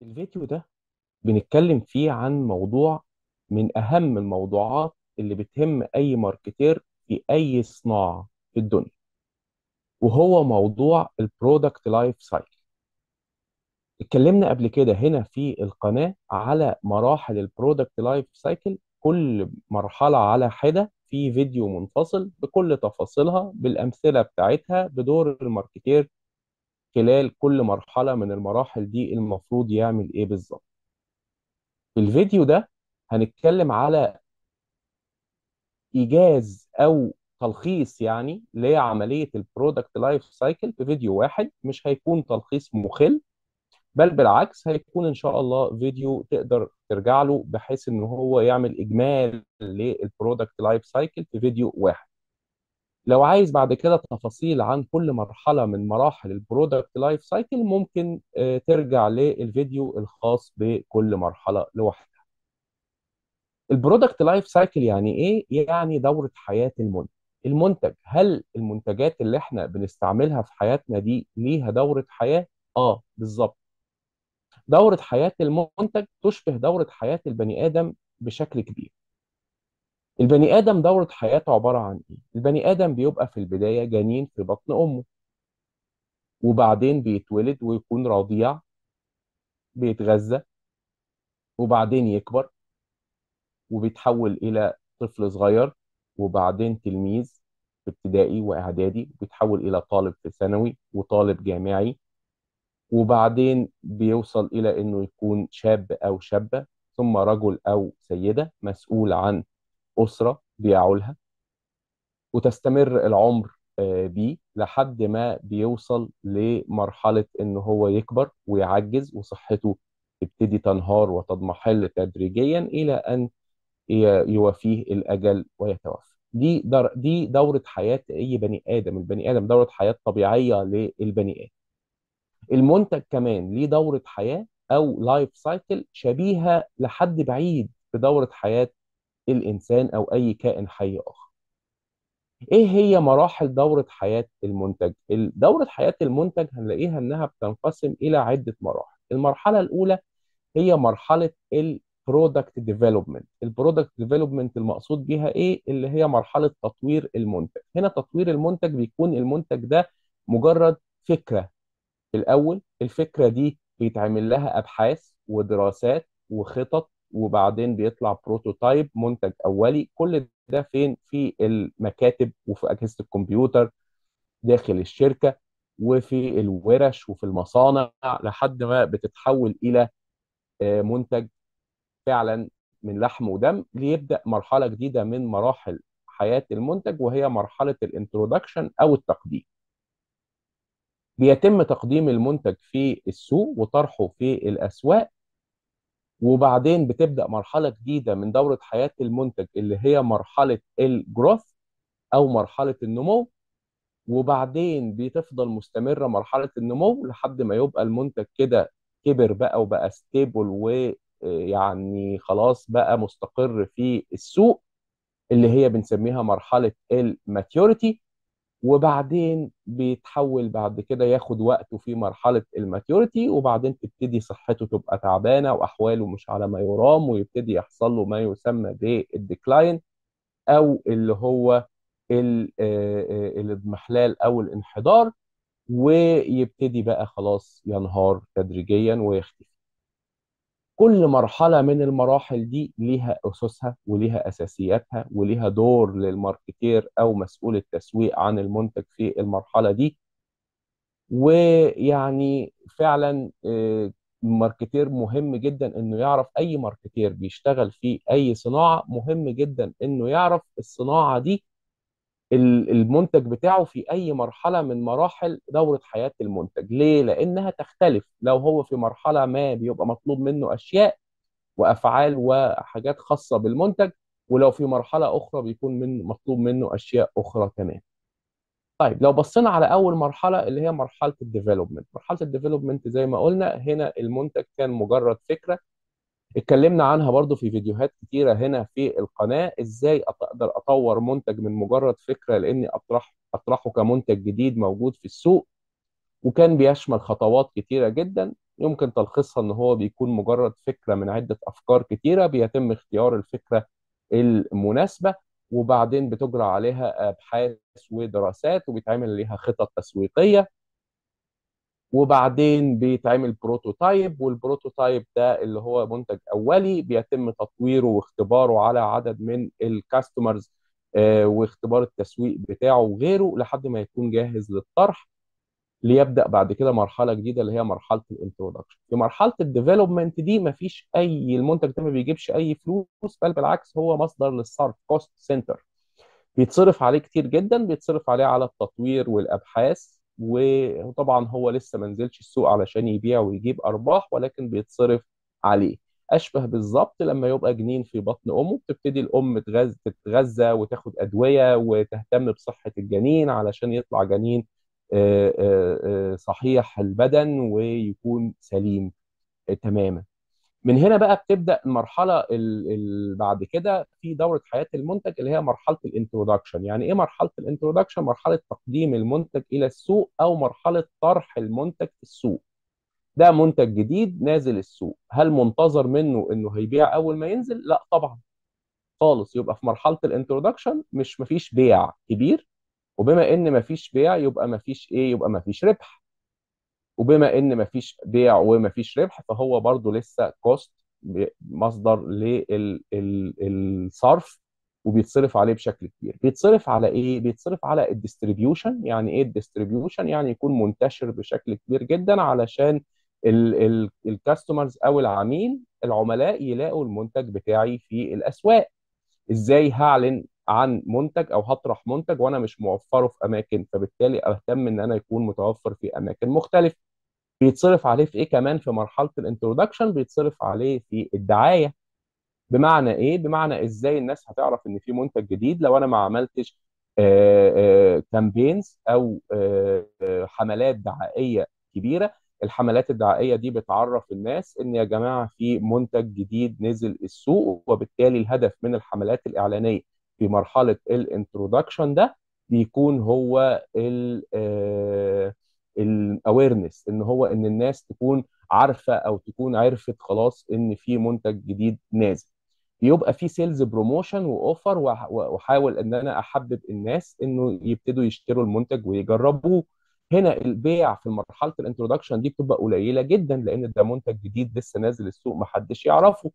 الفيديو ده بنتكلم فيه عن موضوع من أهم الموضوعات اللي بتهم أي ماركتير في أي صناعة في الدنيا، وهو موضوع البرودكت لايف سايكل. اتكلمنا قبل كده هنا في القناة على مراحل البرودكت لايف سايكل، كل مرحلة على حدة في فيديو منفصل بكل تفاصيلها بالأمثلة بتاعتها بدور الماركتير خلال كل مرحلة من المراحل دي المفروض يعمل إيه بالظبط. في الفيديو ده هنتكلم على ايجاز او تلخيص يعني لعمليه البرودكت لايف سايكل في فيديو واحد. مش هيكون تلخيص مخل، بل بالعكس هيكون ان شاء الله فيديو تقدر ترجع له بحيث ان هو يعمل اجمال للبرودكت لايف سايكل في فيديو واحد. لو عايز بعد كده تفاصيل عن كل مرحله من مراحل البرودكت لايف سايكل ممكن ترجع للفيديو الخاص بكل مرحله لوحدها. البرودكت لايف سايكل يعني ايه؟ يعني دورة حياة المنتج. هل المنتجات اللي احنا بنستعملها في حياتنا دي ليها دورة حياة؟ اه بالظبط. دورة حياة المنتج تشبه دورة حياة البني آدم بشكل كبير. البني آدم دورة حياته عبارة عن ايه؟ البني آدم بيبقى في البداية جنين في بطن أمه، وبعدين بيتولد ويكون رضيع، بيتغذى، وبعدين يكبر وبيتحول إلى طفل صغير، وبعدين تلميذ في ابتدائي وإعدادي، بيتحول إلى طالب في ثانوي وطالب جامعي، وبعدين بيوصل إلى إنه يكون شاب أو شابة، ثم رجل أو سيدة مسؤول عن أسرة بيعولها، وتستمر العمر بيه لحد ما بيوصل لمرحلة إنه هو يكبر ويعجز وصحته تبتدي تنهار وتضمحل تدريجيا إلى أن يوافيه الأجل ويتوفى. دي دورة حياة أي بني آدم. البني آدم دورة حياة طبيعية للبني آدم. المنتج كمان ليه دورة حياة أو لايف سايكل شبيهة لحد بعيد بدورة حياة الإنسان أو أي كائن حي آخر. إيه هي مراحل دورة حياة المنتج؟ دورة حياة المنتج هنلاقيها إنها بتنقسم إلى عدة مراحل. المرحلة الأولى هي مرحله البرودكت ديفلوبمنت. البرودكت ديفلوبمنت المقصود بيها ايه؟ اللي هي مرحله تطوير المنتج. هنا تطوير المنتج بيكون المنتج ده مجرد فكره. في الاول الفكره دي بيتعمل لها ابحاث ودراسات وخطط، وبعدين بيطلع بروتوتايب، منتج اولي. كل ده فين؟ في المكاتب وفي اجهزه الكمبيوتر داخل الشركه وفي الورش وفي المصانع، لحد ما بتتحول الى منتج فعلا من لحم ودم، ليبدأ مرحلة جديدة من مراحل حياة المنتج، وهي مرحلة الانترودكشن أو التقديم. بيتم تقديم المنتج في السوق وطرحه في الأسواق، وبعدين بتبدأ مرحلة جديدة من دورة حياة المنتج اللي هي مرحلة الجروث أو مرحلة النمو، وبعدين بتفضل مستمرة مرحلة النمو لحد ما يبقى المنتج كده كبر بقى وبقى ستيبل، ويعني خلاص بقى مستقر في السوق، اللي هي بنسميها مرحلة الماتيوريتي. وبعدين بيتحول بعد كده ياخد وقته في مرحلة الماتيوريتي، وبعدين تبتدي صحته تبقى تعبانة وأحواله مش على ما يرام، ويبتدي يحصل له ما يسمى بالديكلاين، أو اللي هو الاضمحلال أو الانحدار، ويبتدي بقى خلاص ينهار تدريجيا ويختفي. كل مرحلة من المراحل دي ليها أسسها وليها أساسياتها وليها دور للماركتير أو مسؤول التسويق عن المنتج في المرحلة دي. ويعني فعلا الماركتير مهم جدا انه يعرف، اي ماركتير بيشتغل في اي صناعة مهم جدا انه يعرف الصناعة دي المنتج بتاعه في أي مرحلة من مراحل دورة حياة المنتج. ليه؟ لأنها تختلف. لو هو في مرحلة ما بيبقى مطلوب منه أشياء وأفعال وحاجات خاصة بالمنتج، ولو في مرحلة أخرى بيكون مطلوب منه أشياء أخرى تمام. طيب لو بصينا على أول مرحلة اللي هي مرحلة الديفلوبمنت. مرحلة الديفلوبمنت زي ما قلنا هنا المنتج كان مجرد فكرة. اتكلمنا عنها برضو في فيديوهات كتيرة هنا في القناة، ازاي اقدر اطور منتج من مجرد فكرة لاني اطرحه كمنتج جديد موجود في السوق. وكان بيشمل خطوات كتيرة جدا. يمكن تلخيصها ان هو بيكون مجرد فكره من عده افكار كتيره، بيتم اختيار الفكره المناسبه، وبعدين بتجرى عليها ابحاث ودراسات، وبيتعمل عليها خطط تسويقيه، وبعدين بيتعمل بروتوتايب، والبروتوتايب ده اللي هو منتج اولي بيتم تطويره واختباره على عدد من الكاستمرز، واختبار التسويق بتاعه وغيره لحد ما يكون جاهز للطرح، ليبدا بعد كده مرحله جديده اللي هي مرحله الانترودكشن. في مرحله الديفلوبمنت دي مفيش المنتج ده ما بيجيبش اي فلوس، بل بالعكس هو مصدر للصرف، كوست سنتر، بيتصرف عليه كتير جدا، بيتصرف عليه على التطوير والابحاث، وطبعا هو لسه ما نزلش السوق علشان يبيع ويجيب ارباح، ولكن بيتصرف عليه. اشبه بالظبط لما يبقى جنين في بطن امه، بتبتدي الام تتغذى وتاخد ادويه وتهتم بصحه الجنين علشان يطلع جنين صحيح البدن ويكون سليم تماما. من هنا بقى بتبدا المرحله بعد كده في دوره حياه المنتج اللي هي مرحله الانترودكشن. يعني ايه مرحله الانترودكشن؟ مرحله تقديم المنتج الى السوق او مرحله طرح المنتج في السوق. ده منتج جديد نازل السوق، هل منتظر منه انه هيبيع اول ما ينزل؟ لا طبعا خالص. يبقى في مرحله الانترودكشن مش مفيش بيع كبير، وبما ان مفيش بيع يبقى مفيش ايه؟ يبقى مفيش ربح. وبما ان مفيش بيع ومفيش ربح فهو برضو لسه كوست، مصدر للصرف، وبيتصرف عليه بشكل كبير. بيتصرف على ايه؟ بيتصرف على الديستريبيوشن. يعني ايه الديستريبيوشن؟ يعني يكون منتشر بشكل كبير جدا علشان الكاستمرز او العملاء يلاقوا المنتج بتاعي في الاسواق. ازاي هعلن عن منتج او هطرح منتج وانا مش موفره في اماكن؟ فبالتالي اهتم ان انا يكون متوفر في اماكن مختلفه. بيتصرف عليه في ايه كمان في مرحله الانترودكشن؟ بيتصرف عليه في الدعايه. بمعنى ايه؟ بمعنى ازاي الناس هتعرف ان في منتج جديد لو انا ما عملتش كامبينز او حملات دعائيه كبيره. الحملات الدعائيه دي بتعرف الناس ان يا جماعه في منتج جديد نزل السوق، وبالتالي الهدف من الحملات الاعلانيه في مرحله الانترودكشن ده بيكون هو الاويرنس، ان هو ان الناس تكون عارفه او تكون عرفت خلاص ان في منتج جديد نازل. بيبقى في سيلز بروموشن واوفر، واحاول ان انا احبب الناس انه يبتدوا يشتروا المنتج ويجربوه. هنا البيع في مرحله الانترودكشن دي بتبقى قليله جدا، لان ده منتج جديد لسه نازل السوق محدش يعرفه.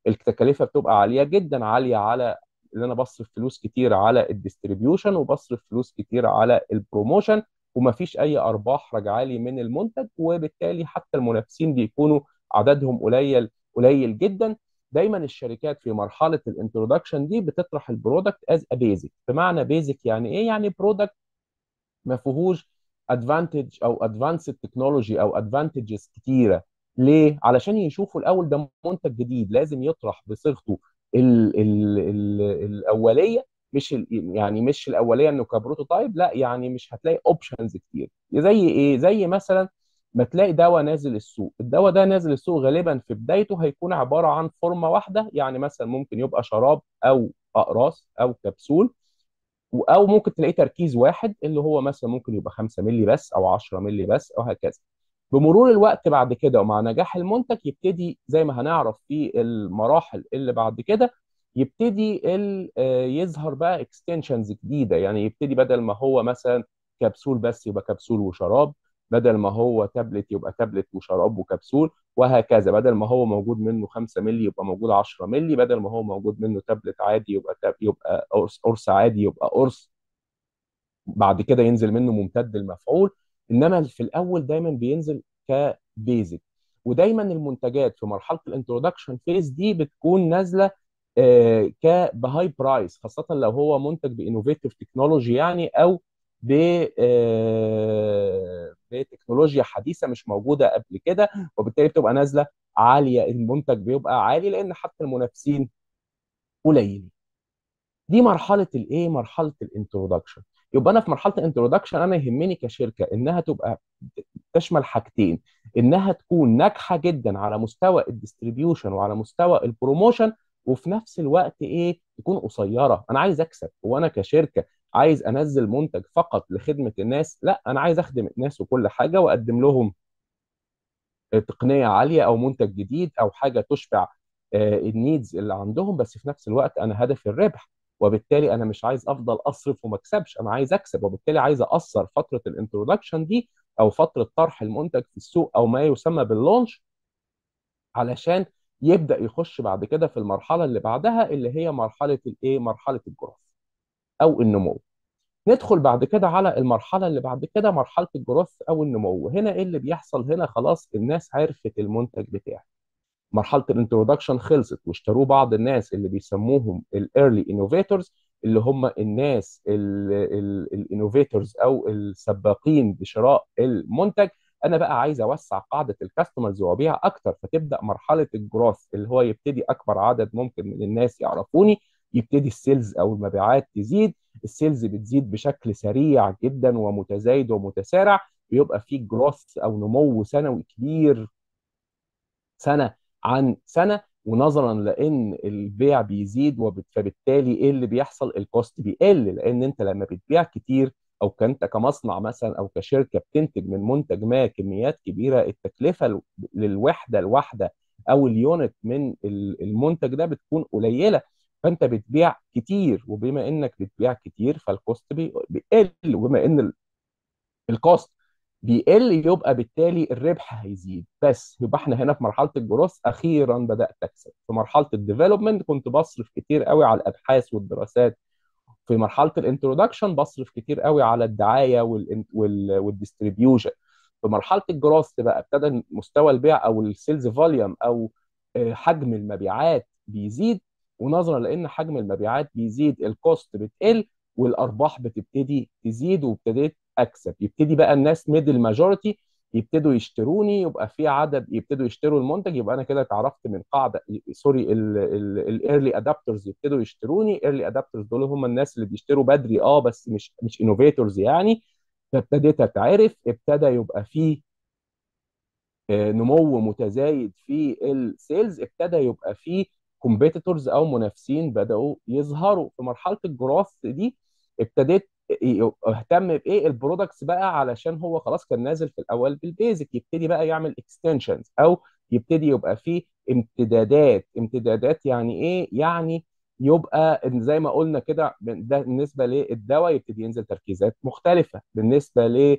التكاليف بتبقى عاليه جدا، عاليه على ان انا بصرف فلوس كتير على الديستريبيوشن وبصرف فلوس كتير على البروموشن، ومفيش اي ارباح راجعه لي من المنتج، وبالتالي حتى المنافسين بيكونوا عددهم قليل قليل جدا. دايما الشركات في مرحله الانترودكشن دي بتطرح البرودكت از ا بيزك. بمعنى بيزك يعني ايه؟ يعني برودكت ما فيهوش ادفانتج او ادفانسد تكنولوجي او ادفانتجز كتيره. ليه؟ علشان يشوفوا الاول ده منتج جديد لازم يطرح بصيغته الاوليه، مش يعني مش الاوليه انه كبروتوتايب، لا يعني مش هتلاقي اوبشنز كتير. زي ايه؟ زي مثلا ما تلاقي دواء نازل السوق. الدواء ده نازل السوق غالبا في بدايته هيكون عباره عن فورمه واحده، يعني مثلا ممكن يبقى شراب او اقراص او كبسول، او ممكن تلاقيه تركيز واحد اللي هو مثلا ممكن يبقى 5 مللي بس او 10 مللي بس او هكذا. بمرور الوقت بعد كده ومع نجاح المنتج يبتدي زي ما هنعرف في المراحل اللي بعد كده، يبتدي يظهر بقى اكستنشنز جديده. يعني يبتدي بدل ما هو مثلا كبسول بس يبقى كبسول وشراب، بدل ما هو تابلت يبقى تابلت وشراب وكبسول، وهكذا. بدل ما هو موجود منه 5 مللي يبقى موجود 10 مللي، بدل ما هو موجود منه تابلت عادي يبقى قرص عادي يبقى قرص. بعد كده ينزل منه ممتد المفعول. انما في الاول دايما بينزل كبيزك. ودايما المنتجات في مرحله الانترودكشن فيز دي بتكون نازله بهاي برايس، خاصه لو هو منتج بانوفيتيف تكنولوجي يعني، او ب بتكنولوجيا حديثه مش موجوده قبل كده، وبالتالي بتبقى نازله عاليه. المنتج بيبقى عالي لان حتى المنافسين قليلين. دي مرحله الايه؟ مرحله الانترودكشن. يبقى انا في مرحله الانترودكشن انا يهمني كشركه انها تبقى تشمل حاجتين: انها تكون ناجحه جدا على مستوى الديستريبيوشن وعلى مستوى البروموشن، وفي نفس الوقت ايه؟ تكون قصيره. انا عايز اكسب، وانا كشركه عايز انزل منتج فقط لخدمه الناس؟ لا، انا عايز اخدم الناس وكل حاجه واقدم لهم تقنيه عاليه او منتج جديد او حاجه تشبع النيدز اللي عندهم، بس في نفس الوقت انا هدفي الربح. وبالتالي انا مش عايز افضل اصرف وما اكسبش، انا عايز اكسب. وبالتالي عايز اقصر فتره الانترودكشن دي او فتره طرح المنتج في السوق او ما يسمى باللونش، علشان يبدا يخش بعد كده في المرحله اللي بعدها اللي هي مرحله الايه، مرحله الجروث او النمو. ندخل بعد كده على المرحله اللي بعد كده، مرحله الجروث او النمو. هنا ايه اللي بيحصل؟ هنا خلاص الناس عرفت المنتج بتاعي، مرحله الانترودكشن خلصت واشتروه بعض الناس اللي بيسموهم الايرلي انوفيتورز، اللي هم الناس الانوفيتورز او السباقين بشراء المنتج. انا بقى عايز اوسع قاعده الكاستمرز وابيع اكتر، فتبدا مرحله الجروث اللي هو يبتدي اكبر عدد ممكن من الناس يعرفوني، يبتدي السيلز او المبيعات تزيد. السيلز بتزيد بشكل سريع جدا ومتزايد ومتسارع، بيبقى فيه جروث او نمو سنوي كبير سنه عن سنه. ونظرا لان البيع بيزيد فبالتالي ايه اللي بيحصل؟ الكوست بيقل، لان انت لما بتبيع كتير او كنت كمصنع مثلا او كشركه بتنتج من منتج ما كميات كبيره، التكلفه للوحده الواحده او اليونت من المنتج ده بتكون قليله. فانت بتبيع كتير، وبما انك بتبيع كتير فالكوست بيقل، وبما ان الكوست بيقل يبقى بالتالي الربح هيزيد. بس يبقى احنا هنا في مرحله الجروث اخيرا بدات اكسب. في مرحله الديفلوبمنت كنت بصرف كتير قوي على الابحاث والدراسات. في مرحله الانترودكشن بصرف كتير قوي على الدعايه والديستريبيوشن. في مرحله الجروث بقى ابتدى مستوى البيع او السيلز فوليوم او حجم المبيعات بيزيد، ونظرا لان حجم المبيعات بيزيد الكوست بتقل والارباح بتبتدي تزيد، وابتديت اكسب. يبتدي بقى الناس ميدل ماجورتي يبتدوا يشتروني، يبقى في عدد يبتدوا يشتروا المنتج، يبقى انا كده اتعرفت من قاعده، سوري، الايرلي ادابترز يبتدوا يشتروني. ايرلي ادابترز دول هم الناس اللي بيشتروا بدري، بس مش انوفيتورز يعني. فابتديت اتعرف، ابتدى يبقى في نمو متزايد في السيلز، ابتدى يبقى في كومبيتيتورز او منافسين بداوا يظهروا. في مرحله الجروث دي ابتديت اهتم بايه؟ البرودكتس بقى، علشان هو خلاص كان نازل في الاول بالبيزك، يبتدي بقى يعمل اكستنشنز او يبتدي يبقى فيه امتدادات. امتدادات يعني ايه؟ يعني يبقى زي ما قلنا كده، ده بالنسبه للدواء يبتدي ينزل تركيزات مختلفه، بالنسبه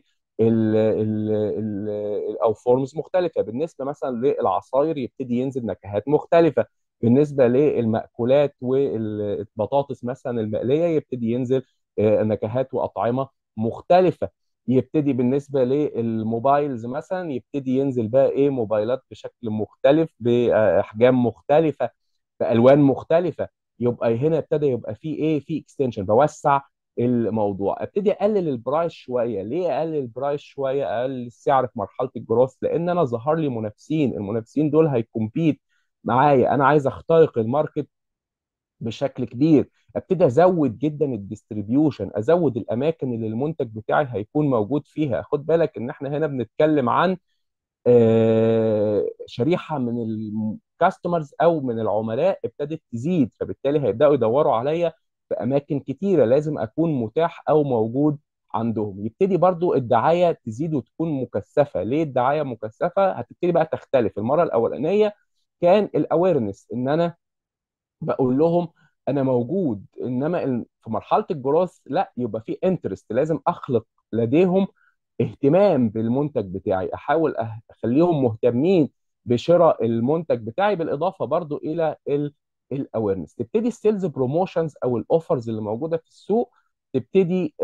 او فورمز مختلفه، بالنسبه مثلا للعصاير يبتدي ينزل نكهات مختلفه، بالنسبه للمأكولات والبطاطس مثلا المقليه يبتدي ينزل نكهات واطعمه مختلفه. يبتدي بالنسبه للموبايلز مثلا يبتدي ينزل بقى ايه؟ موبايلات بشكل مختلف، باحجام مختلفه، بالوان مختلفه. يبقى هنا ابتدى يبقى في ايه؟ في اكستنشن، بوسع الموضوع. ابتدي اقلل البرايس شويه. ليه اقلل البرايس شويه؟ اقلل السعر في مرحله الجروث، لان انا ظهر لي منافسين. المنافسين دول هيكمبيت معايا، انا عايز اخترق الماركت بشكل كبير. ابتدي ازود جدا الديستريبيوشن، ازود الاماكن اللي المنتج بتاعي هيكون موجود فيها. خد بالك ان احنا هنا بنتكلم عن شريحه من الكاستمرز او من العملاء ابتدت تزيد، فبالتالي هيبداوا يدوروا عليا في اماكن كتيره، لازم اكون متاح او موجود عندهم. يبتدي برضو الدعايه تزيد وتكون مكثفه. ليه الدعايه مكثفه؟ هتبتدي بقى تختلف. المره الاولانيه كان الاويرنس، ان انا بقول لهم انا موجود، انما في مرحله الجروث لا، يبقى في انترست، لازم اخلق لديهم اهتمام بالمنتج بتاعي، احاول اخليهم مهتمين بشراء المنتج بتاعي، بالاضافه برضو الى الاويرنس. تبتدي السيلز بروموشنز او الاوفرز اللي موجوده في السوق تبتدي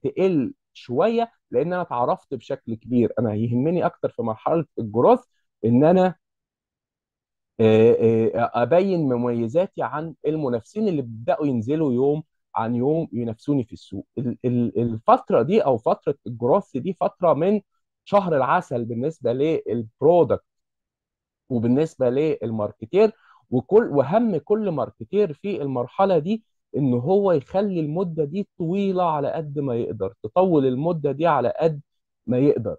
تقل شويه، لان انا اتعرفت بشكل كبير. انا يهمني اكتر في مرحله الجروث ان انا ابين مميزاتي عن المنافسين اللي بيبداوا ينزلوا يوم عن يوم ينافسوني في السوق. الفتره دي او فتره الجروث دي فتره من شهر العسل بالنسبه للبرودكت وبالنسبه للماركتير. وهم كل ماركتير في المرحله دي ان هو يخلي المده دي طويله على قد ما يقدر، تطول المده دي على قد ما يقدر.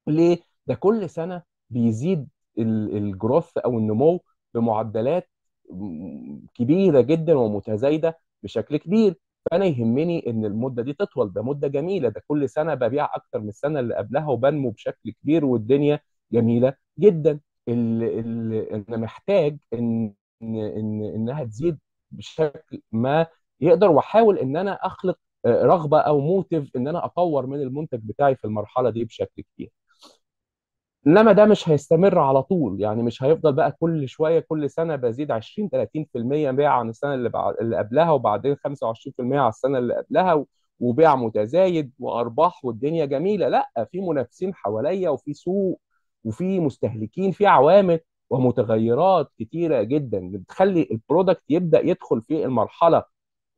ليه؟ ده كل سنه بيزيد الجروث او النمو بمعدلات كبيره جدا ومتزايده بشكل كبير. فانا يهمني ان المده دي تطول، ده مده جميله، ده كل سنه ببيع اكتر من السنه اللي قبلها وبنمو بشكل كبير والدنيا جميله جدا. انا محتاج انها تزيد بشكل ما يقدر، واحاول ان انا اخلق رغبه او موتيف ان انا اطور من المنتج بتاعي في المرحله دي بشكل كبير. انما ده مش هيستمر على طول، يعني مش هيفضل بقى كل شويه كل سنه بزيد 20 30% بيع عن السنه اللي قبلها، وبعدين 25% على السنه اللي قبلها وبيع متزايد وارباح والدنيا جميله. لا، في منافسين حواليا وفي سوق وفي مستهلكين، في عوامل ومتغيرات كتيره جدا بتخلي البرودكت يبدا يدخل في المرحله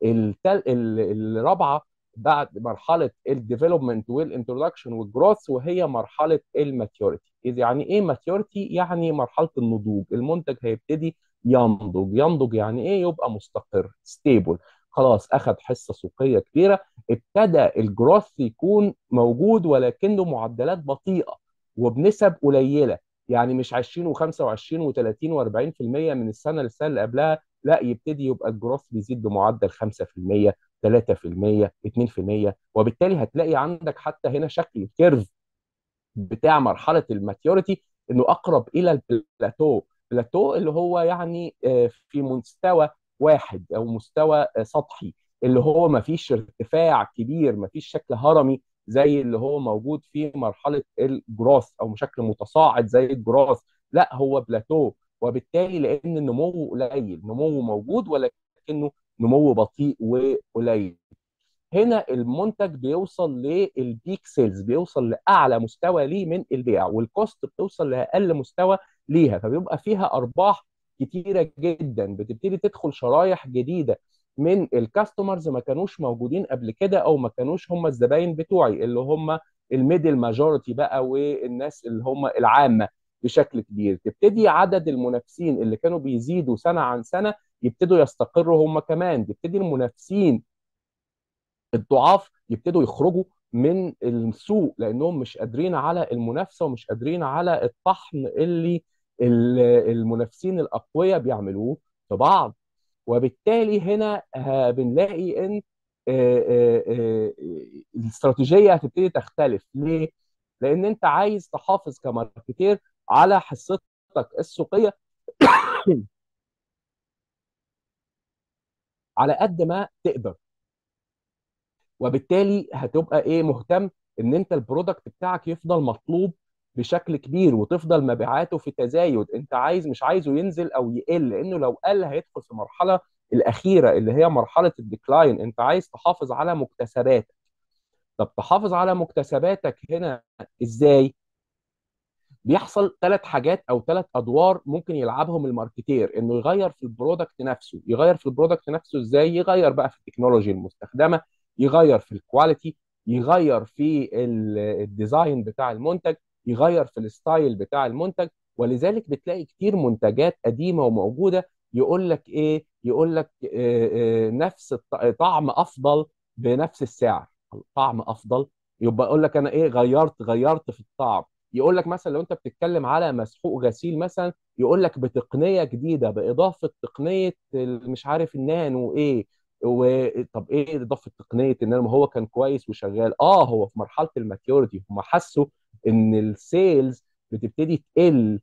الرابعه بعد مرحله الديفلوبمنت والانترودكشن والجروث، وهي مرحله الماتيوريتي. يعني ايه ماتيوريتي؟ يعني مرحله النضوج. المنتج هيبتدي ينضج. ينضج يعني ايه؟ يبقى مستقر، ستيبل، خلاص اخذ حصه سوقيه كبيره، ابتدى الجروث يكون موجود ولكنه معدلات بطيئه وبنسب قليله، يعني مش 20 و25 و30 و40% من السنه للسنه اللي قبلها، لا، يبتدي يبقى الجروث بيزيد بمعدل 5%، 3%، 2%. وبالتالي هتلاقي عندك حتى هنا شكل الكيرف بتاع مرحله الماتيوريتي انه اقرب الى البلاتو. البلاتو اللي هو يعني في مستوى واحد او مستوى سطحي، اللي هو ما فيش ارتفاع كبير، ما فيش شكل هرمي زي اللي هو موجود في مرحله الجروث، او شكل متصاعد زي الجروث. لا، هو بلاتو. وبالتالي لان النمو قليل، نمو موجود ولكنه نمو بطيء وقليل، هنا المنتج بيوصل للبيك سيلز، بيوصل لاعلى مستوى ليه من البيع، والكوست بتوصل لاقل مستوى ليها، فبيبقى فيها ارباح كتيره جدا. بتبتدي تدخل شرايح جديده من الكاستمرز ما كانوش موجودين قبل كده، او ما كانوش هم الزباين بتوعي، اللي هم الميدل ماجورتي بقى، والناس اللي هم العامه بشكل كبير. تبتدي عدد المنافسين اللي كانوا بيزيدوا سنه عن سنه يبتدوا يستقروا هم كمان. تبتدي المنافسين الضعاف يبتدوا يخرجوا من السوق، لانهم مش قادرين على المنافسه ومش قادرين على الطحن اللي المنافسين الاقوياء بيعملوه في بعض. وبالتالي هنا بنلاقي ان الاستراتيجيه هتبتدي تختلف. ليه؟ لان انت عايز تحافظ كماركتير على حصتك السوقيه على قد ما تقدر. وبالتالي هتبقى ايه؟ مهتم ان انت البرودكت بتاعك يفضل مطلوب بشكل كبير، وتفضل مبيعاته في تزايد. انت مش عايزه ينزل او يقل، لانه لو قل هيدخل في المرحله الاخيره اللي هي مرحله الديكلاين. انت عايز تحافظ على مكتسباتك. طب تحافظ على مكتسباتك هنا ازاي؟ بيحصل ثلاث حاجات او ثلاث ادوار ممكن يلعبهم الماركتير. انه يغير في البرودكت نفسه. يغير في البرودكت نفسه ازاي؟ يغير بقى في التكنولوجي المستخدمه، يغير في الكواليتي، يغير في الديزاين بتاع المنتج، يغير في الستايل بتاع المنتج. ولذلك بتلاقي كتير منتجات قديمه وموجوده يقول لك ايه؟ يقول لك نفس طعم افضل بنفس السعر. طعم افضل، يبقى يقول لك انا ايه؟ غيرت في الطعم. يقول لك مثلا لو انت بتتكلم على مسحوق غسيل مثلا، يقول لك بتقنيه جديده، باضافه تقنيه مش عارف النانو ايه. طب ايه اضافه تقنيه النانو؟ ما هو كان كويس وشغال. هو في مرحله الماتيوريتي هم حسوا ان السيلز بتبتدي تقل،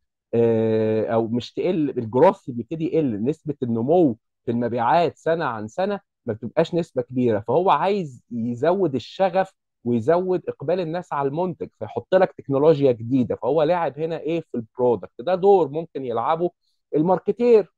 او مش تقل، الجروث بيبتدي يقل، نسبه النمو في المبيعات سنه عن سنه ما بتبقاش نسبه كبيره. فهو عايز يزود الشغف ويزود اقبال الناس على المنتج، فيحط لك تكنولوجيا جديده. فهو لاعب هنا ايه؟ في البرودكت. ده دور ممكن يلعبه الماركتير.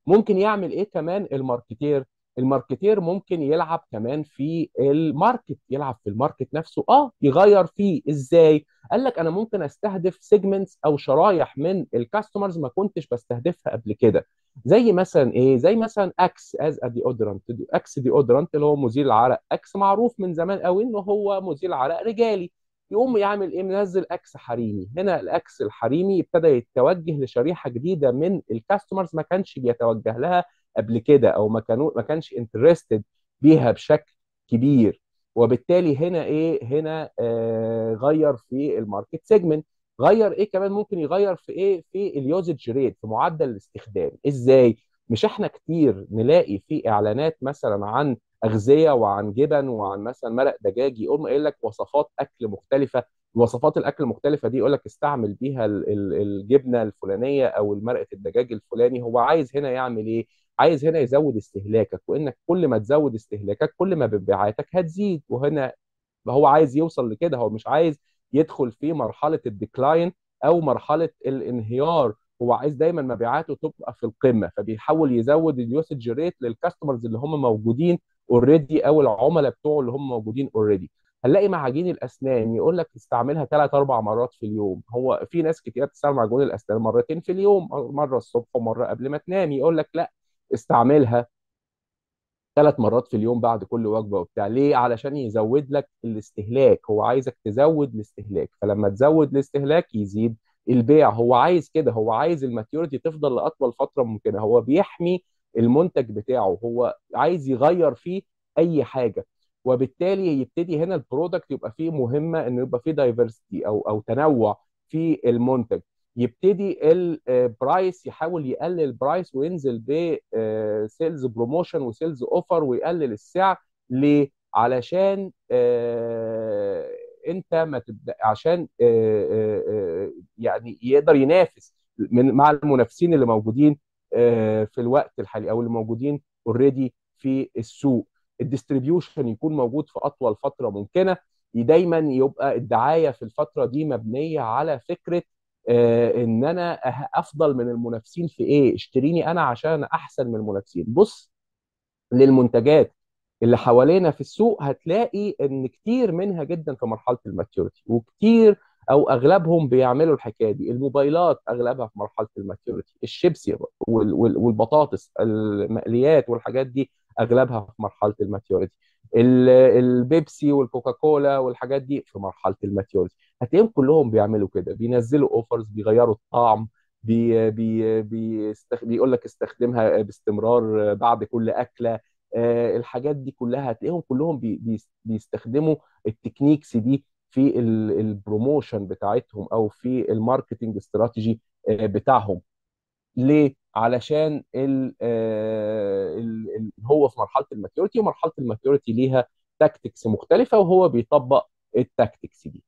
ممكن يعمل ايه كمان الماركتير؟ الماركتير ممكن يلعب كمان في الماركت، يلعب في الماركت نفسه. يغير فيه ازاي؟ قال لك انا ممكن استهدف سيجمنتس او شرايح من الكاستمرز ما كنتش بستهدفها قبل كده. زي مثلا ايه؟ زي مثلا اكس از ديودرنت. اكس ديودرنت اللي هو مزيل العرق. اكس معروف من زمان قوي انه هو مزيل عرق رجالي. يقوم يعمل ايه؟ منزل اكس حريمي. هنا الاكس الحريمي ابتدى يتوجه لشريحه جديده من الكاستمرز ما كانش بيتوجه لها قبل كده، او ما كانش انترستد بيها بشكل كبير. وبالتالي هنا ايه؟ هنا غير في الماركت سيجمنت. غير ايه كمان؟ ممكن يغير في ايه؟ في اليوزج ريت، في معدل الاستخدام. ازاي؟ مش احنا كتير نلاقي في اعلانات مثلا عن اغذيه وعن جبن وعن مثلا مرق دجاج، يقوم قايل لك وصفات اكل مختلفه وصفات الاكل المختلفه دي يقول لك استعمل بيها الجبنه الفلانيه او مرقه الدجاج الفلاني. هو عايز هنا يعمل ايه؟ عايز هنا يزود استهلاكك، وانك كل ما تزود استهلاكك كل ما مبيعاتك هتزيد. وهنا هو عايز يوصل لكده، هو مش عايز يدخل في مرحله الديكلاين او مرحله الانهيار. هو عايز دايما مبيعاته تبقى في القمه، فبيحاول يزود اليوسج ريت للكاستمرز اللي هم موجودين اوريدي، او العملاء بتوعه اللي هم موجودين اوريدي. هنلاقي معاجين الاسنان يقول لك استعملها 3 4 مرات في اليوم. هو في ناس كتير بتستعمل معجون الاسنان مرتين في اليوم، مره الصبح ومره قبل ما تنام. يقول لك لا، استعملها 3 مرات في اليوم بعد كل وجبه وبتاع. ليه؟ علشان يزود لك الاستهلاك. هو عايزك تزود الاستهلاك، فلما تزود الاستهلاك يزيد البيع. هو عايز كده، هو عايز الماتيوريتي تفضل لاطول فتره ممكنه. هو بيحمي المنتج بتاعه، هو عايز يغير فيه اي حاجه. وبالتالي يبتدي هنا البرودكت يبقى فيه مهمه انه يبقى فيه دايفرستي او تنوع في المنتج. يبتدي البرايس يحاول يقلل البرايس وينزل بسيلز بروموشن وسيلز اوفر ويقلل السعر. ليه؟ علشان انت ما تبدا، عشان يعني يقدر ينافس مع المنافسين اللي موجودين في الوقت الحالي، او اللي موجودين اوريدي في السوق. الديستريبيوشن يكون موجود في اطول فتره ممكنه. دايما يبقى الدعايه في الفتره دي مبنيه على فكره ان انا افضل من المنافسين في ايه، اشتريني انا عشان احسن من المنافسين. بص للمنتجات اللي حوالينا في السوق، هتلاقي ان كتير منها جدا في مرحله الماتيوريتي، وكتير او اغلبهم بيعملوا الحكايه دي. الموبايلات اغلبها في مرحله الماتيوريتي، الشيبسي والبطاطس المقليات والحاجات دي اغلبها في مرحله الماتيوريتي. البيبسي والكوكاكولا والحاجات دي في مرحله الماتيوريتي. هتلاقيهم كلهم بيعملوا كده، بينزلوا اوفرز، بيغيروا الطعم، بيقول لك استخدمها باستمرار بعد كل اكله. الحاجات دي كلها هتلاقيهم كلهم بيستخدموا التكنيكس دي في البروموشن بتاعتهم او في الماركتنج استراتيجي بتاعهم. ليه؟ علشان هو في مرحله الماتيوريتي، ومرحله الماتيوريتي ليها تاكتكس مختلفه، وهو بيطبق التاكتكس دي.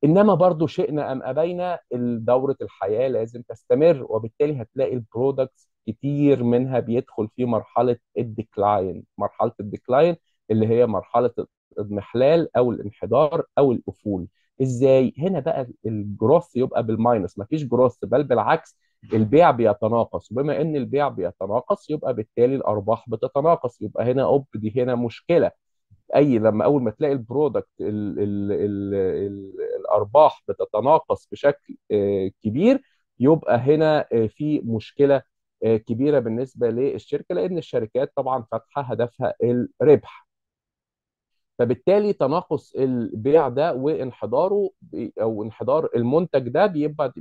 انما برضو شئنا ام ابينا دوره الحياه لازم تستمر، وبالتالي هتلاقي البرودكتس كتير منها بيدخل في مرحله الديكلاين. مرحله الديكلاين اللي هي مرحله الاضمحلال او الانحدار او الافول. ازاي؟ هنا بقى الجروث يبقى بالماينس، مفيش جروث، بل بالعكس البيع بيتناقص. وبما ان البيع بيتناقص يبقى بالتالي الارباح بتتناقص. يبقى هنا دي هنا مشكله. لما اول ما تلاقي البرودكت الارباح بتتناقص بشكل كبير، يبقى هنا في مشكله كبيره بالنسبه للشركه، لان الشركات طبعا فاتحه هدفها الربح. فبالتالي تناقص البيع ده وانحداره او انحدار المنتج ده بيبقى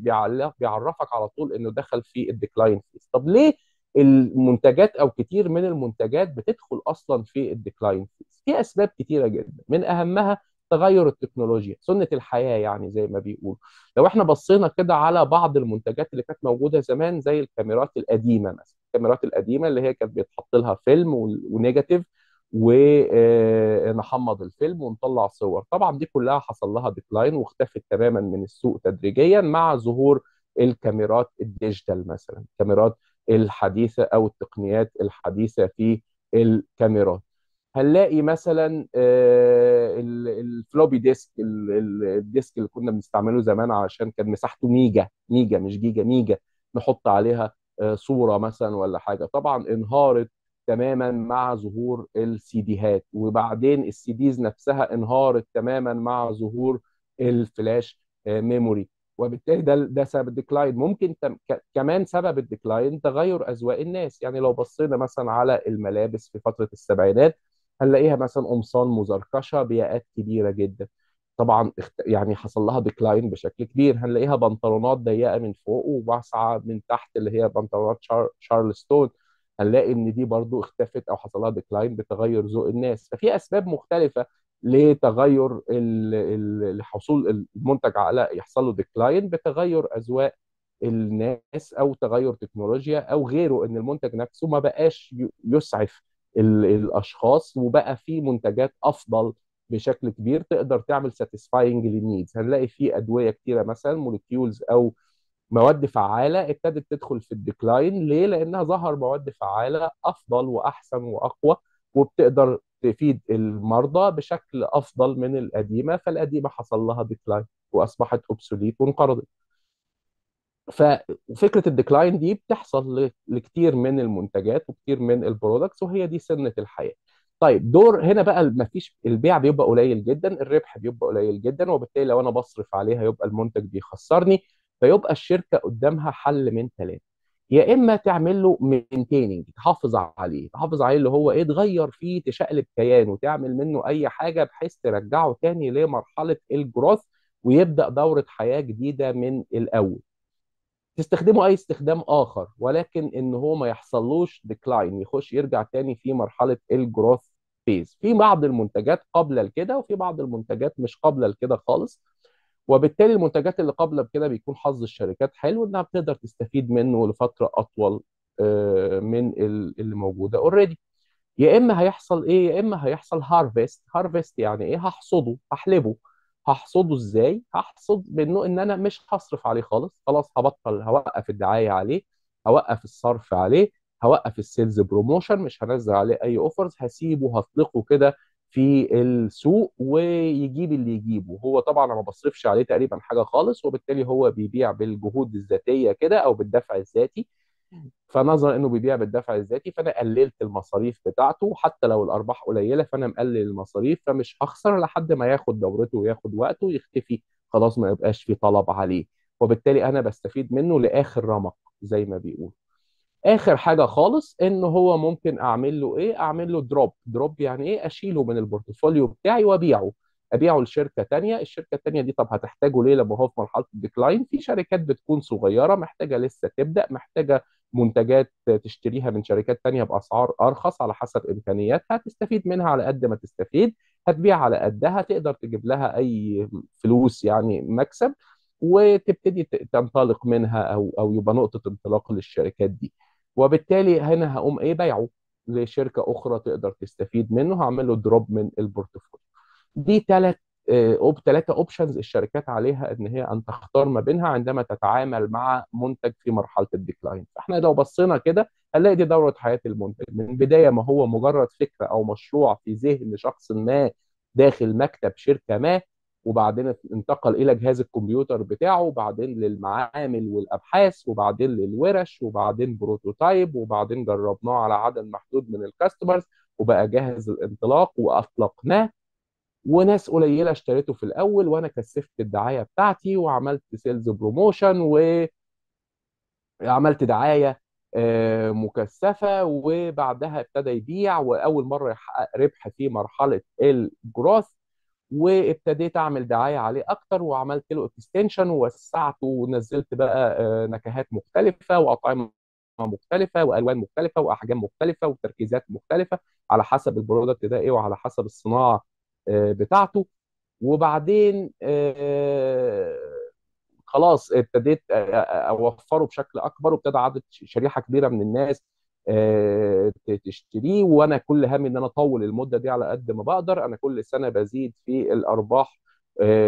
بيعرفك على طول انه دخل في الديكلاين فيز. طب ليه المنتجات او كتير من المنتجات بتدخل اصلا في الديكلاين فيز؟ في اسباب كتيره جدا، من اهمها تغير التكنولوجيا، سنه الحياه يعني زي ما بيقولوا. لو احنا بصينا كده على بعض المنتجات اللي كانت موجوده زمان، زي الكاميرات القديمه مثلا، الكاميرات القديمه اللي هي كانت بيتحط لها فيلم ونيجاتيف، ونحمض الفيلم ونطلع صور. طبعا دي كلها حصل لها ديكلاين واختفت تماما من السوق تدريجيا مع ظهور الكاميرات الديجيتال مثلا، الكاميرات الحديثه او التقنيات الحديثه في الكاميرات. هنلاقي مثلا الفلوبي ديسك، الديسك اللي كنا بنستعمله زمان عشان كان مساحته ميجا، ميجا مش جيجا، ميجا، نحط عليها صورة مثلا ولا حاجة. طبعا انهارت تماما مع ظهور السي ديهات، وبعدين السي ديز نفسها انهارت تماما مع ظهور الفلاش ميموري. وبالتالي ده سبب الديكلاين. ممكن كمان سبب الديكلاين تغير اذواق الناس. يعني لو بصينا مثلا على الملابس في فتره السبعينات، هنلاقيها مثلا قمصان مزركشه بياقات كبيره جدا، طبعا يعني حصل لها ديكلاين بشكل كبير. هنلاقيها بنطلونات ضيقه من فوق وواسعه من تحت، اللي هي بنطلونات شارلستون، هنلاقي ان دي برضو اختفت او حصل لها ديكلاين بتغير ذوق الناس. ففي اسباب مختلفه لتغير لحصول المنتج على يحصل له ديكلاين، بتغير اذواق الناس او تغير تكنولوجيا او غيره، ان المنتج نفسه ما بقاش يسعف الاشخاص، وبقى في منتجات افضل بشكل كبير، تقدر تعمل ساتيسفاينج للنيدز. هنلاقي في ادويه كتيره مثلا موليكيولز او مواد فعاله ابتدت تدخل في الديكلاين. ليه؟ لانها ظهر مواد فعاله افضل واحسن واقوى، وبتقدر تفيد المرضى بشكل افضل من القديمه، فالقديمه حصل لها ديكلاين واصبحت اوبسوليت وانقرضت. ففكره الديكلاين دي بتحصل لكتير من المنتجات وكتير من البرودكتس، وهي دي سنه الحياه. طيب دور هنا بقى، ما فيش، البيع بيبقى قليل جدا، الربح بيبقى قليل جدا، وبالتالي لو انا بصرف عليها يبقى المنتج بيخسرني. فيبقى الشركه قدامها حل من ثلاثه: يا اما تعمل له مينتيننج، تحافظ عليه اللي هو ايه، تغير فيه، تشقلب كيانه، تعمل منه اي حاجه بحيث ترجعه تاني لمرحله الجروث ويبدا دوره حياه جديده من الاول. تستخدمه اي استخدام اخر، ولكن ان هو ما يحصلوش ديكلاين، يخش يرجع تاني في مرحله الجروث فيز. في بعض المنتجات قابله لكده، وفي بعض المنتجات مش قابله لكده خالص. وبالتالي المنتجات اللي قابله بكده بيكون حظ الشركات حلو انها بتقدر تستفيد منه لفتره اطول من اللي موجوده اوريدي. يا اما هيحصل ايه، يا اما هيحصل هارفيست. هارفيست يعني ايه؟ هحصده، هحلبه. هحصده ازاي؟ هحصد بانه ان انا مش هصرف عليه خالص، خلاص هبطل، هوقف الدعايه عليه، هوقف الصرف عليه، هوقف السيلز بروموشن، مش هنزل عليه اي اوفرز، هسيبه، هطلقه كده في السوق ويجيب اللي يجيبه. هو طبعا انا ما بصرفش عليه تقريبا حاجه خالص، وبالتالي هو بيبيع بالجهود الذاتيه كده او بالدفع الذاتي. فنظرا انه بيبيع بالدفع الذاتي، فانا قللت المصاريف بتاعته، حتى لو الارباح قليله فانا مقلل المصاريف، فمش هخسر لحد ما ياخد دورته وياخد وقته ويختفي، خلاص ما يبقاش في طلب عليه. وبالتالي انا بستفيد منه لاخر رمق زي ما بيقول. اخر حاجه خالص ان هو ممكن اعمل له ايه، اعمل له دروب. دروب يعني ايه؟ اشيله من البورتفوليو بتاعي وابيعه، ابيعه لشركه تانيه. الشركه التانيه دي طب هتحتاجه ليه لما هو في مرحله الديكلاين؟ في شركات بتكون صغيره محتاجه لسه تبدا، محتاجه منتجات تشتريها من شركات تانيه باسعار ارخص على حسب امكانياتها، تستفيد منها على قد ما تستفيد، هتبيع على قدها، تقدر تجيب لها اي فلوس يعني مكسب، وتبتدي تنطلق منها او يبقى نقطه انطلاق للشركات دي. وبالتالي هنا هقوم ايه، بيعه لشركه اخرى تقدر تستفيد منه، هعمل له دروب من البورتفوليو. دي ثلاثه اوبشنز الشركات عليها ان هي ان تختار ما بينها عندما تتعامل مع منتج في مرحله الديكلاين. فاحنا لو بصينا كده هنلاقي دي دوره حياه المنتج من بدايه ما هو مجرد فكره او مشروع في ذهن شخص ما داخل مكتب شركه ما، وبعدين انتقل الى جهاز الكمبيوتر بتاعه، وبعدين للمعامل والابحاث، وبعدين للورش، وبعدين بروتوتايب، وبعدين جربناه على عدد محدود من الكاستمرز وبقى جاهز للانطلاق واطلقناه. وناس قليله اشتريته في الاول، وانا كثفت الدعايه بتاعتي وعملت سيلز بروموشن وعملت دعايه مكثفه، وبعدها ابتدى يبيع واول مره يحقق ربح في مرحله الجروث، وابتديت اعمل دعايه عليه اكتر، وعملت له اكستنشن ووسعته ونزلت بقى نكهات مختلفه واطعمه مختلفه والوان مختلفه واحجام مختلفه وتركيزات مختلفه على حسب البرودكت ده ايه وعلى حسب الصناعه بتاعته. وبعدين خلاص ابتديت اوفره بشكل اكبر، وابتدى عدد شريحه كبيره من الناس تشتريه. وانا كل همي ان انا اطول المده دي على قد ما بقدر. انا كل سنه بزيد في الارباح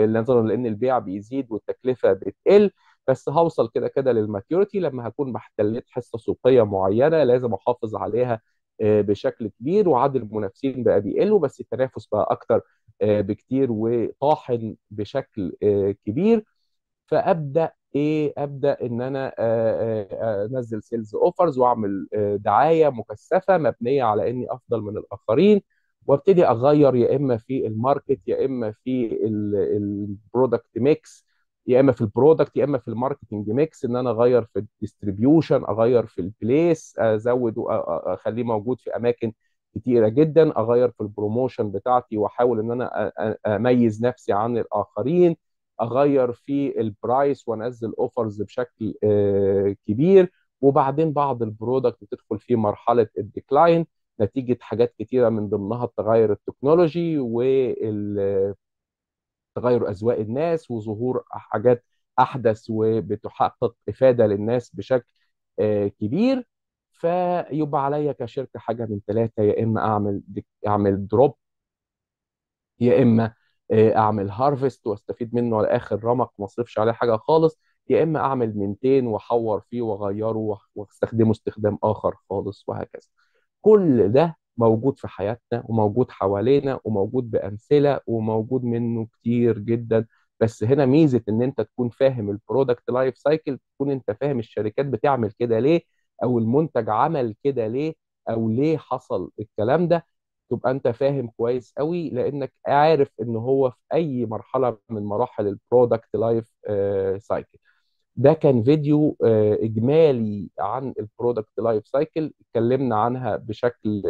نظرا لان البيع بيزيد والتكلفه بتقل. بس هوصل كده كده للماتيوريتي لما هكون محتلت حصه سوقيه معينه لازم احافظ عليها بشكل كبير، وعدد المنافسين بقى بيقلوا بس التنافس بقى اكتر بكتير وطاحن بشكل كبير. فابدا ايه، ابدا ان انا انزل سيلز اوفرز واعمل دعايه مكثفه مبنيه على اني افضل من الاخرين، وابتدي اغير يا اما في الماركت، يا اما في البرودكت ميكس، يا اما في البرودكت، يا اما في الماركتنج ميكس، ان انا اغير في الديستريبيوشن، اغير في البليس، ازود اخليه موجود في اماكن كتيره جدا، اغير في البروموشن بتاعتي واحاول ان انا اميز نفسي عن الاخرين، اغير في البرايس وانزل اوفرز بشكل كبير. وبعدين بعض البرودكت بتدخل في مرحله الديكلاين نتيجه حاجات كتيره من ضمنها التغير التكنولوجي وتغير اذواق الناس وظهور حاجات احدث وبتحقق افاده للناس بشكل كبير. فيبقى عليا كشركه حاجه من ثلاثه: يا اما اعمل دروب يا اما اعمل هارفست واستفيد منه على اخر رمق ما اصرفش عليه حاجه خالص، يا اما اعمل منتين واحور فيه واغيره واستخدمه استخدام اخر خالص، وهكذا. كل ده موجود في حياتنا وموجود حوالينا وموجود بامثله وموجود منه كتير جدا. بس هنا ميزه ان انت تكون فاهم البرودكت لايف سايكل، تكون انت فاهم الشركات بتعمل كده ليه، او المنتج عمل كده ليه، او ليه حصل الكلام ده. تبقى انت فاهم كويس قوي، لانك عارف ان هو في اي مرحله من مراحل البرودكت لايف سايكل. ده كان فيديو اجمالي عن البرودكت لايف سايكل، اتكلمنا عنها بشكل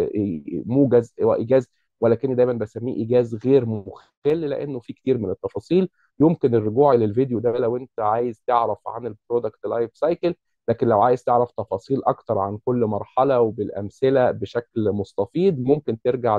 موجز وايجاز، ولكني دايما بسميه ايجاز غير مخل لانه في كتير من التفاصيل. يمكن الرجوع للفيديو ده لو انت عايز تعرف عن البرودكت لايف سايكل. لكن لو عايز تعرف تفاصيل اكتر عن كل مرحله وبالامثله بشكل مستفيض، ممكن ترجع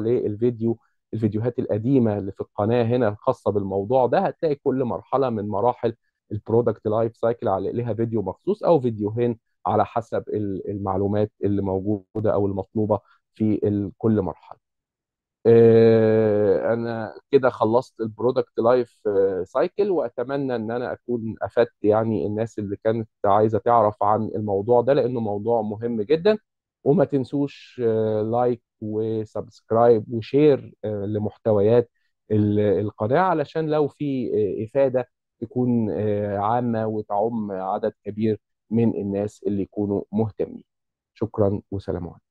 الفيديوهات القديمه اللي في القناه هنا الخاصه بالموضوع ده. هتلاقي كل مرحله من مراحل البرودكت لايف سايكل على ليها فيديو مخصوص او فيديوهين على حسب المعلومات اللي موجوده او المطلوبه في كل مرحله. انا كده خلصت البرودكت لايف سايكل، واتمنى ان انا اكون افدت يعني الناس اللي كانت عايزه تعرف عن الموضوع ده، لانه موضوع مهم جدا. وما تنسوش لايك وسبسكرايب وشير لمحتويات القناه، علشان لو في افاده تكون عامه وتعم عدد كبير من الناس اللي يكونوا مهتمين. شكرا وسلام عليكم.